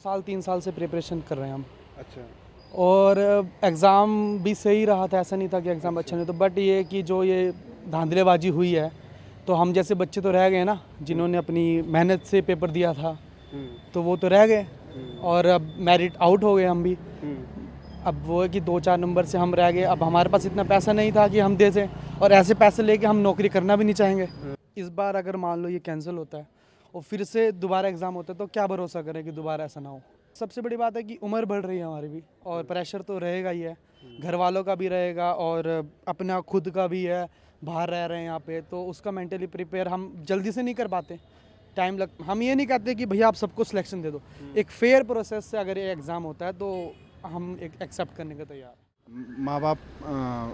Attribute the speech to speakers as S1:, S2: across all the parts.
S1: साल 3 साल से प्रिपरेशन कर रहे हैं हम।
S2: अच्छा।
S1: और एग्ज़ाम भी सही रहा था, ऐसा नहीं था कि एग्ज़ाम अच्छा नहीं, तो बट ये कि जो ये धांधलेबाजी हुई है, तो हम जैसे बच्चे तो रह गए ना, जिन्होंने अपनी मेहनत से पेपर दिया था, तो वो तो रह गए और अब मेरिट आउट हो गए हम भी। अब वो है कि 2-4 नंबर से हम रह गए। अब हमारे पास इतना पैसा नहीं था कि हम दे दें, और ऐसे पैसे लेके हम नौकरी करना भी नहीं चाहेंगे। इस बार अगर मान लो ये कैंसिल होता है और फिर से दोबारा एग्ज़ाम होता है, तो क्या भरोसा करें कि दोबारा ऐसा ना हो। सबसे बड़ी बात है कि उम्र बढ़ रही है हमारी भी, और प्रेशर तो रहेगा ही है, घर वालों का भी रहेगा और अपना खुद का भी है। बाहर रह रहे हैं यहाँ पे, तो उसका मेंटली प्रिपेयर हम जल्दी से नहीं कर पाते, टाइम लग। हम ये नहीं कहते कि भैया आप सबको सिलेक्शन दे दो, एक फेयर प्रोसेस से अगर ये एग्ज़ाम होता है तो हम एक एक्सेप्ट करने को तैयार।
S2: माँ बाप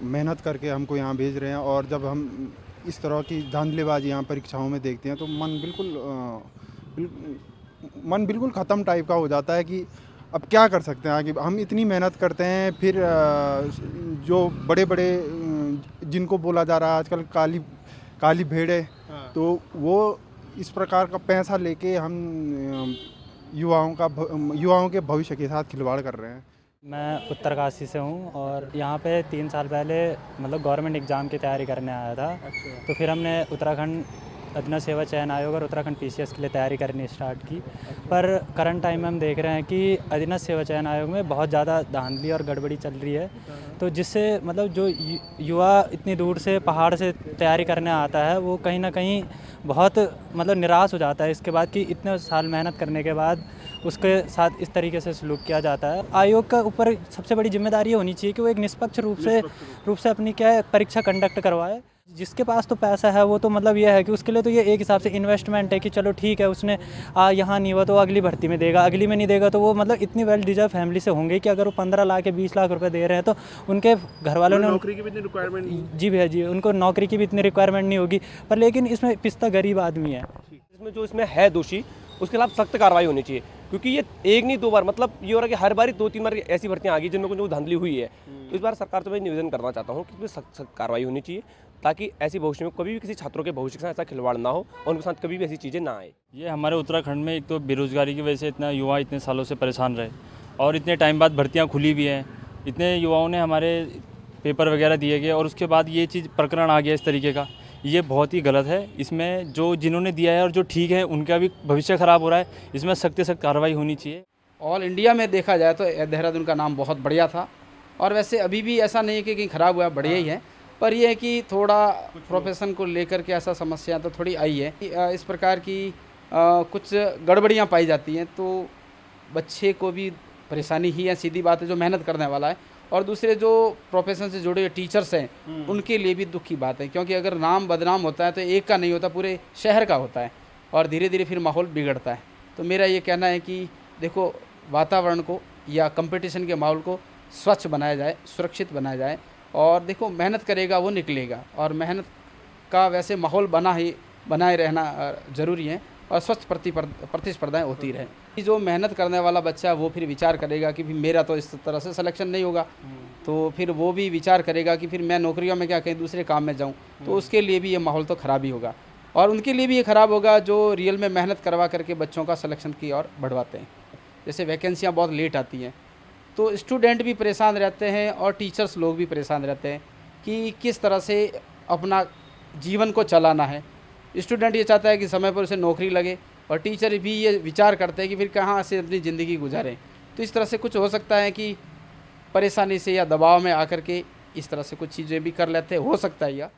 S2: मेहनत करके हमको यहाँ भेज रहे हैं, और जब हम इस तरह की धांधलेबाजी यहाँ परीक्षाओं में देखते हैं तो मन बिल्कुल ख़त्म टाइप का हो जाता है कि अब क्या कर सकते हैं आगे। हम इतनी मेहनत करते हैं, फिर जो बड़े बड़े जिनको बोला जा रहा है आजकल काली भेड़े, तो वो इस प्रकार का पैसा लेके हम युवाओं के भविष्य के साथ खिलवाड़ कर रहे हैं।
S3: मैं उत्तरकाशी से हूँ और यहाँ पे 3 साल पहले मतलब गवर्नमेंट एग्ज़ाम की तैयारी करने आया था। तो फिर हमने उत्तराखंड अधीनस्थ सेवा चयन आयोग और उत्तराखंड पीसीएस के लिए तैयारी करनी स्टार्ट की। पर करंट टाइम में हम देख रहे हैं कि अधीनस्थ सेवा चयन आयोग में बहुत ज़्यादा धांधली और गड़बड़ी चल रही है। तो जिससे मतलब जो युवा इतनी दूर से पहाड़ से तैयारी करने आता है, वो कहीं ना कहीं बहुत मतलब निराश हो जाता है इसके बाद कि इतने साल मेहनत करने के बाद उसके साथ इस तरीके से सलूक किया जाता है। आयोग का ऊपर सबसे बड़ी जिम्मेदारी होनी चाहिए कि वो एक निष्पक्ष रूप से अपनी क्या परीक्षा कंडक्ट करवाए। जिसके पास तो पैसा है वो तो मतलब ये है कि उसके लिए तो ये एक हिसाब से इन्वेस्टमेंट है कि चलो ठीक है, उसने यहाँ नहीं हुआ तो अगली भर्ती में देगा, अगली में नहीं देगा तो वो मतलब इतनी वेल डिजर्व फैमिली से होंगे कि अगर वो 15 लाख या 20 लाख रुपए दे रहे हैं तो उनके घर वालों ने
S4: नौकरी की भी इतनी रिक्वायरमेंट,
S3: जी भैया जी, उनको नौकरी की भी इतनी रिक्वायरमेंट नहीं होगी। पर लेकिन इसमें पिस्ता गरीब आदमी है,
S4: इसमें है दोषी, उसके खिलाफ सख्त कार्रवाई होनी चाहिए। क्योंकि ये एक नहीं 2 बार, मतलब ये हो रहा है कि हर बार 2-3 बार ऐसी भर्तियां आ गई जिनमें कुछ धांधली हुई है। तो इस बार सरकार से मैं निवेदन करना चाहता हूँ कि इसमें सख्त कार्रवाई होनी चाहिए, ताकि ऐसी भविष्य में कभी भी किसी छात्रों के भविष्य के साथ ऐसा खिलवाड़ ना हो और उनके साथ कभी भी ऐसी चीज़ें ना आए।
S5: ये हमारे उत्तराखंड में एक तो बेरोज़गारी की वजह से इतना युवा इतने सालों से परेशान रहे, और इतने टाइम बाद भर्तियां खुली भी हैं, इतने युवाओं ने हमारे पेपर वगैरह दिए गए और उसके बाद ये चीज़ प्रकरण आ गया इस तरीके का। ये बहुत ही गलत है। इसमें जो जिन्होंने दिया है और जो ठीक है उनका भी भविष्य ख़राब हो रहा है। इसमें सख्त से सख्त कार्रवाई होनी चाहिए।
S6: ऑल इंडिया में देखा जाए तो देहरादून का नाम बहुत बढ़िया था, और वैसे अभी भी ऐसा नहीं है कि कहीं ख़राब हुआ, बढ़िया ही है। पर यह है कि थोड़ा प्रोफेशन को लेकर के ऐसा समस्या तो थोड़ी आई है कि इस प्रकार की कुछ गड़बड़ियाँ पाई जाती हैं, तो बच्चे को भी परेशानी ही है, सीधी बात है, जो मेहनत करने वाला है। और दूसरे जो प्रोफेशन से जुड़े हुए टीचर्स हैं उनके लिए भी दुख की बात है, क्योंकि अगर नाम बदनाम होता है तो एक का नहीं होता, पूरे शहर का होता है, और धीरे धीरे फिर माहौल बिगड़ता है। तो मेरा ये कहना है कि देखो, वातावरण को या कंपटीशन के माहौल को स्वच्छ बनाया जाए, सुरक्षित बनाया जाए, और देखो मेहनत करेगा वो निकलेगा, और मेहनत का वैसे माहौल बनाए रहना ज़रूरी है, और स्वच्छ प्रतिस्पर्धाएँ होती रहें। जो मेहनत करने वाला बच्चा है वो फिर विचार करेगा कि फिर मेरा तो इस तरह से सिलेक्शन नहीं होगा, तो फिर वो भी विचार करेगा कि फिर मैं नौकरियों में क्या कहीं दूसरे काम में जाऊँ, तो उसके लिए भी ये माहौल तो ख़राब ही होगा, और उनके लिए भी ये ख़राब होगा जो रियल में मेहनत करवा करके बच्चों का सिलेक्शन की ओर बढ़वाते हैं। जैसे वैकेंसियाँ बहुत लेट आती हैं, तो स्टूडेंट भी परेशान रहते हैं और टीचर्स लोग भी परेशान रहते हैं कि किस तरह से अपना जीवन को चलाना है। स्टूडेंट ये चाहता है कि समय पर उसे नौकरी लगे, और टीचर भी ये विचार करते हैं कि फिर कहाँ से अपनी ज़िंदगी गुजारें। तो इस तरह से कुछ हो सकता है कि परेशानी से या दबाव में आकर के इस तरह से कुछ चीज़ें भी कर लेते हैं, हो सकता है या